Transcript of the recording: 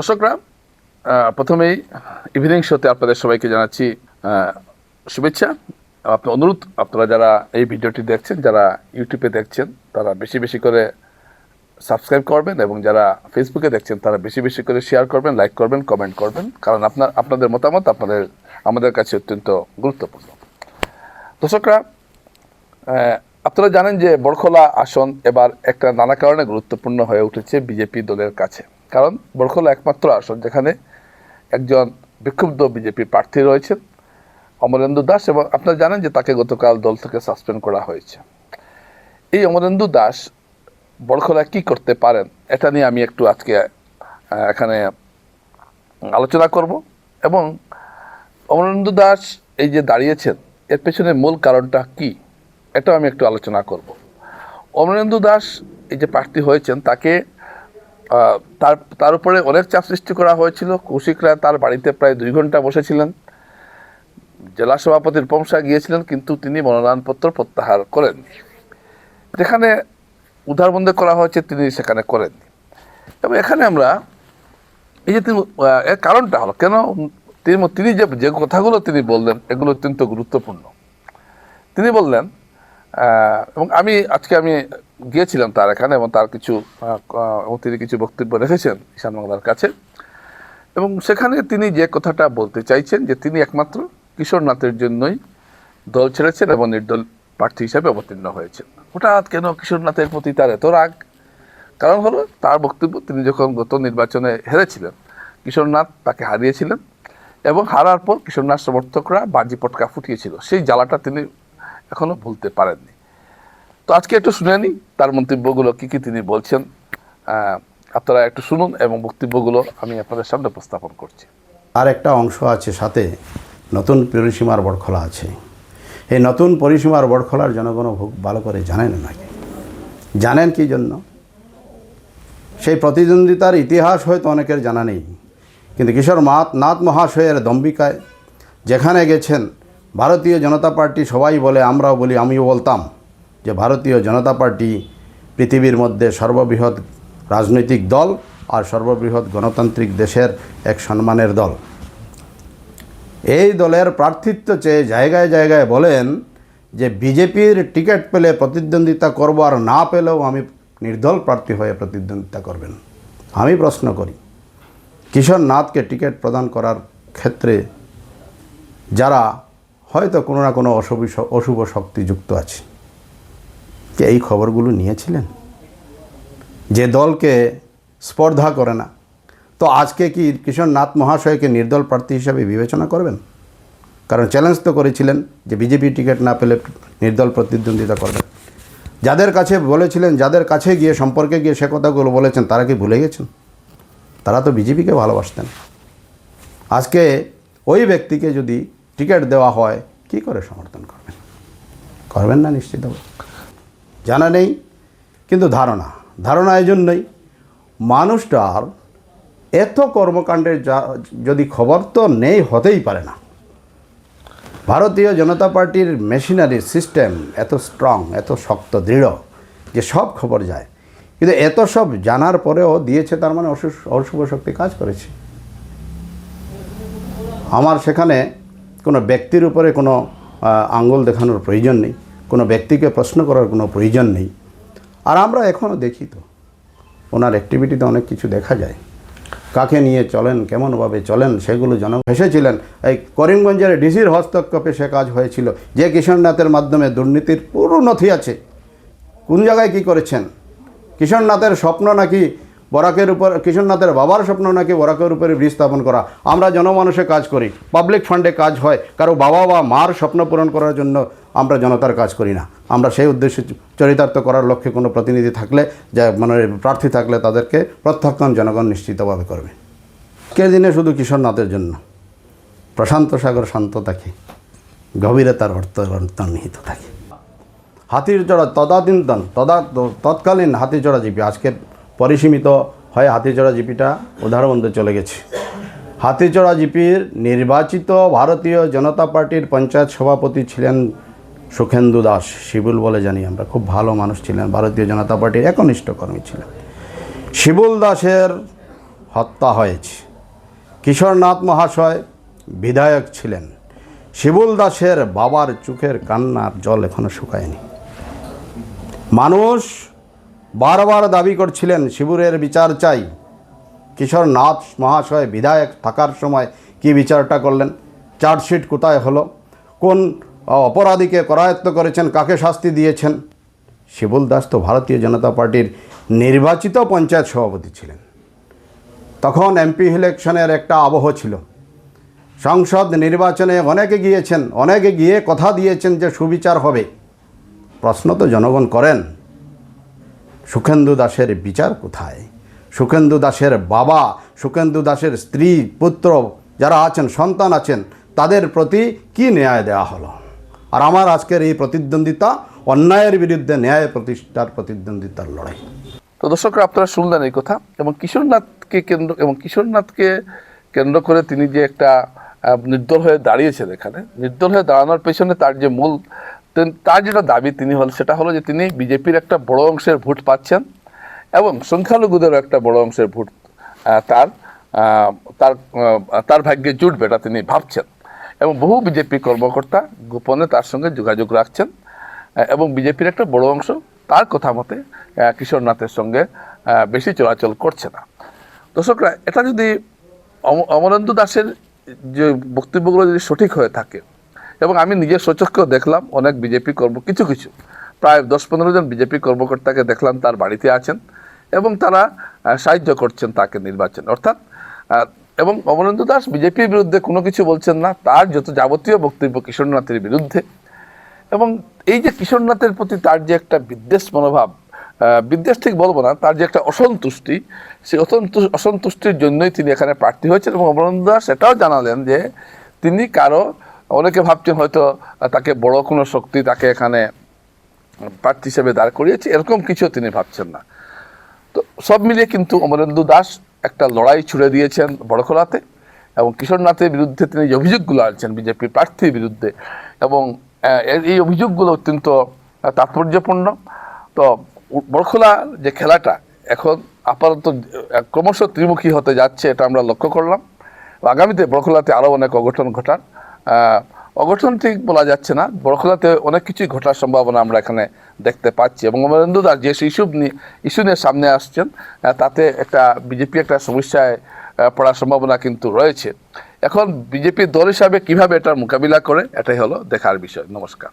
দর্শকরা, প্রথমেই ইভিনিং শোতে আপনাদের সবাইকে জানাচ্ছি শুভেচ্ছা। আপনার অনুরোধ, আপনারা যারা এই ভিডিওটি দেখছেন, যারা ইউটিউবে দেখছেন, তারা বেশি বেশি করে সাবস্ক্রাইব করবেন, এবং যারা ফেসবুকে দেখছেন তারা বেশি বেশি করে শেয়ার করবেন, লাইক করবেন, কমেন্ট করবেন, কারণ আপনাদের মতামত আমাদের কাছে অত্যন্ত গুরুত্বপূর্ণ। দর্শকরা, আপনারা জানেন যে বড়খলা আসন এবার একটা নানা কারণে গুরুত্বপূর্ণ হয়ে উঠেছে বিজেপি দলের কাছে। কারণ বড়খলা একমাত্র আসন যেখানে একজন বিক্ষুব্ধ বিজেপির প্রার্থী রয়েছেন, অমরেন্দু দাস, এবং আপনারা জানেন যে তাকে গতকাল দল থেকে সাসপেন্ড করা হয়েছে। এই অমরেন্দু দাস বড়খলায় কি করতে পারেন, এটা নিয়ে আমি একটু আজকে এখানে আলোচনা করব। এবং অমরেন্দু দাস এই যে দাঁড়িয়েছেন, এর পেছনে মূল কারণটা কি, এটাও আমি একটু আলোচনা করব। অমরেন্দু দাস এই যে প্রার্থী হয়েছেন, তাকে তার উপরে অনেক চাপ সৃষ্টি করা হয়েছিল। কৌশিকরা তার বাড়িতে প্রায় 2 ঘন্টা বসেছিলেন, জেলা সভাপতির প্রশংসা গিয়েছিলেন, কিন্তু তিনি মনোনয়নপত্র প্রত্যাহার করেননি। যেখানে উধারবন্দী করা হয়েছে তিনি সেখানে করেননি। এবং এখানে আমরা এই যে এর কারণটা হলো কেন তিনি যে কথাগুলো তিনি বললেন, এগুলো অত্যন্ত গুরুত্বপূর্ণ। তিনি বললেন, এবং আজকে আমি গিয়েছিলাম তার এখানে, এবং তিনি কিছু বক্তব্য রেখেছেন ঈশান বাংলার কাছে। এবং সেখানে তিনি যে কথাটা বলতে চাইছেন যে তিনি একমাত্র কিশোরনাথের জন্যই দল ছেড়েছেন এবং নির্দল প্রার্থী হিসাবে অবতীর্ণ হয়েছেন। হঠাৎ কেন কিশোরনাথের প্রতি তার এত রাগ? কারণ হলো তার বক্তব্য, তিনি যখন গত নির্বাচনে হেরেছিলেন, কিশোরনাথ তাকে হারিয়েছিলেন, এবং হারার পর কিশোরনাথ সমর্থকরা বাজি পটকা ফুটিয়েছিল। সেই জ্বালাটা তিনি এখনো ভুলতে পারেননি। তো আজকে একটু শুনে নিই তার মন্তব্যগুলো কি তিনি বলছেন। আপনারা একটু শুনুন, এবং বক্তব্যগুলো আমি আপনাদের সামনে উপস্থাপন করছি। আর একটা অংশ আছে, সাথে নতুন পরিসীমার বড়খলা আছে। এই নতুন পরিসীমার বড়খলার জনগণ খুব ভালো করে জানেন নাকি? জানেন কি জন্য? সেই প্রতিদ্বন্দ্বিতার ইতিহাস হয়তো অনেকের জানা নেই, কিন্তু কিশোরনাথ মহাশয়ের দম্বিকায় যেখানে গেছেন, ভারতীয় জনতা পার্টি সবাই বলে, আমরাও বলি, আমিও বলতাম যে ভারতীয় জনতা পার্টি পৃথিবীর মধ্যে সর্ববৃহৎ রাজনৈতিক দল আর সর্ববৃহৎ গণতান্ত্রিক দেশের এক সম্মানের দল। এই দলের প্রার্থিত্ব চেয়ে জায়গায় জায়গায় বলেন যে বিজেপির টিকিট পেলে প্রতিদ্বন্দ্বিতা করব, আর না পেলেও আমি নির্দল প্রার্থী হয়ে প্রতিদ্বন্দ্বিতা করবেন। আমি প্রশ্ন করি, কিশোরনাথকে টিকিট প্রদান করার ক্ষেত্রে যারা হয়তো কোনো না কোনো অশুভ শক্তি যুক্ত আছে, কে এই খবরগুলো নিয়েছিলেন? যে দলকে স্পর্ধা করে না, তো আজকে কি কিশোরনাথ মহাশয়কে নির্দল প্রার্থী হিসাবে বিবেচনা করবেন? কারণ চ্যালেঞ্জ তো করেছিলেন যে বিজেপি টিকিট না পেলে নির্দল প্রতিদ্বন্দ্বিতা করবেন। যাদের কাছে বলেছিলেন, যাদের কাছে গিয়ে সম্পর্কে গিয়ে সে কথাগুলো বলেছেন, তারা কি ভুলে গেছেন? তারা তো বিজেপিকে ভালোবাসতেন। আজকে ওই ব্যক্তিকে যদি টিকিট দেওয়া হয়, কি করে সমর্থন করবেন? করবেন না নিশ্চিতভাবে। জানা নেই, কিন্তু ধারণা এই জন্যই মানুষটার এত কর্মকাণ্ডের যদি খবর তো নেই, হতেই পারে না। ভারতীয় জনতা পার্টির মেশিনারি সিস্টেম এত স্ট্রং, এত শক্ত, দৃঢ় যে সব খবর যায়। কিন্তু এত সব জানার পরেও দিয়েছে, তার মানে অশুভ শক্তি কাজ করেছে। আমার সেখানে কোনো ব্যক্তির উপরে কোনো আঙ্গুল দেখানোর প্রয়োজন নেই, কোনো ব্যক্তিকে প্রশ্ন করার কোনো প্রয়োজন নেই। আর আমরা এখনও দেখি তো ওনার অ্যাক্টিভিটিতে অনেক কিছু দেখা যায়। কাকে নিয়ে চলেন, কেমনভাবে চলেন, সেগুলো জনগণ এসেছিলেন। এই করিমগঞ্জের ডিসির হস্তক্ষেপে সে কাজ হয়েছিল, যে কিশোরনাথের মাধ্যমে দুর্নীতির পুরো নথি আছে। কোন জায়গায় কি করেছেন? কিশোরনাথের স্বপ্ন নাকি বরাকের উপর, কিশোরনাথের বাবার স্বপ্ন নাকি বরাকের উপরে ব্রিজ স্থাপন করা। আমরা জনমানুষে কাজ করি, পাবলিক ফান্ডে কাজ হয়, কারো বাবা বা মার স্বপ্ন পূরণ করার জন্য আমরা জনতার কাজ করি না। আমরা সেই উদ্দেশ্যে চরিতার্থ করার লক্ষ্যে কোনো প্রতিনিধি থাকলে, যা মানে প্রার্থী থাকলে, তাদেরকে প্রত্যাখ্যান জনগণ নিশ্চিতভাবে করবে। কে দিনে শুধু কিশোরনাথের জন্য প্রশান্ত সাগর শান্ত থাকে, গভীরে তার অন্তর্নিহিত থাকে। হাতিরচড়া তৎকালীন হাতিচড়া জিপি আজকে পরিসীমিত হয়, হাতিচড়া জিপিটা উদাহরণে চলে গেছে। হাতিচড়া জিপির নির্বাচিত ভারতীয় জনতা পার্টির পঞ্চায়েত সভাপতি ছিলেন সুখেন্দু দাস, শিবুল বলে জানি আমরা। খুব ভালো মানুষ ছিলেন, ভারতীয় জনতা পার্টির একনিষ্ঠ কর্মী ছিলেন। শিবুল দাসের হত্যা হয়েছে। কিশোরনাথ মহাশয় বিধায়ক ছিলেন। শিবুল দাসের বাবার চোখের কান্নার জল এখনো শুকায়নি। মানুষ বারবার দাবি করছিলেন শিবুরের বিচার চাই। কিশোরনাথ মহাশয় বিধায়ক থাকার সময় কি বিচারটা করলেন? চার্জশিট কোথায় হলো? কোন অপরাধীকে করায়ত্ত করেছেন? কাকে শাস্তি দিয়েছেন? শিবুল দাস তো ভারতীয় জনতা পার্টির নির্বাচিত পঞ্চায়েত সভাপতি ছিলেন। তখন এমপি ইলেকশনের একটা আবহ ছিল। সংসদ নির্বাচনে অনেকে গিয়েছেন, অনেকে গিয়ে কথা দিয়েছেন যে সুবিচার হবে। প্রশ্ন তো জনগণ করেন, সুখেন্দু দাসের বিচার কোথায়? সুখেন্দু দাসের বাবা, সুখেন্দু দাসের স্ত্রী, পুত্র যারা আছেন, সন্তান আছেন, তাদের প্রতি কি ন্যায় দেওয়া হলো? আর আমার আজকের এই প্রতিদ্বন্দ্বিতা অন্যায়ের বিরুদ্ধে ন্যায় প্রতিষ্ঠার প্রতিদ্বন্দ্বিতার লড়াই। তো দর্শকরা, আপনারা শুনলেন এই কথা। এবং কিশোরনাথকে কেন্দ্র করে তিনি যে একটা নির্দল হয়ে দাঁড়িয়েছেন, এখানে নির্দল হয়ে দাঁড়ানোর পেছনে তার যে মূল, তার যেটা দাবি সেটা হলো যে তিনি বিজেপির একটা বড় অংশের ভোট পাচ্ছেন এবং সংখ্যালঘুদেরও একটা বড় অংশের ভোট তার তার তার ভাগ্যে জুটবে, এটা তিনি ভাবছেন। এবং বহু বিজেপি কর্মকর্তা গোপনে তার সঙ্গে যোগাযোগ রাখছেন এবং বিজেপির একটা বড় অংশ তার কথা মতে কিশোরনাথের সঙ্গে বেশি চলাচল করছে না। দর্শকরা, এটা যদি অমরেন্দু দাসের যে বক্তব্যগুলো যদি সঠিক হয়ে থাকে, এবং আমি নিজের সচক্ষেও দেখলাম অনেক বিজেপি কিছু প্রায় 10-15 জন বিজেপি কর্মকর্তাকে দেখলাম তার বাড়িতে আছেন এবং তারা সাহায্য করছেন তাকে নির্বাচন, অর্থাৎ এবং অমরেন্দু দাস বিজেপির বিরুদ্ধে কোনো কিছু বলছেন না, তার যত যাবতীয় বক্তব্য কিশোরনাথের বিরুদ্ধে। এবং এই যে কিশোরনাথের প্রতি তার যে একটা বিদ্বেষ মনোভাব, বিদ্বেষ ঠিক বলবো না, তার যে একটা অসন্তুষ্টি, সেই অসন্তুষ্টির জন্যই তিনি এখানে প্রার্থী হয়েছেন। এবং অমরেন্দু দাস এটাও জানালেন যে তিনি অনেকে ভাবছেন হয়তো তাকে বড় কোনো শক্তি তাকে এখানে প্রার্থী হিসেবে দাঁড় করিয়েছে, এরকম কিছু তিনি ভাবছেন না। তো সব মিলিয়ে কিন্তু অমরেন্দু দাস একটা লড়াই ছুড়ে দিয়েছেন বড়খলাতে এবং কিশোরনাথের বিরুদ্ধে তিনি যে অভিযোগগুলো আনছেন বিজেপি প্রার্থীর বিরুদ্ধে, এবং এই অভিযোগগুলো অত্যন্ত তাৎপর্যপূর্ণ। তো বড়খলা যে খেলাটা এখন আপাতত ক্রমশ ত্রিমুখী হতে যাচ্ছে, এটা আমরা লক্ষ্য করলাম। আগামীতে বড়খলাতে আরও অনেক অঘটন ঠিক বলা যাচ্ছে না, বড়খলাতে অনেক কিছুই ঘটার সম্ভাবনা আমরা এখানে দেখতে পাচ্ছি। এবং অমরেন্দু দাস যে ইস্যু নিয়ে সামনে আসছেন, তাতে বিজেপি একটা সমস্যায় পড়ার সম্ভাবনা কিন্তু রয়েছে। এখন বিজেপি দল হিসাবে কিভাবে এটার মোকাবিলা করে, এটাই হলো দেখার বিষয়। নমস্কার।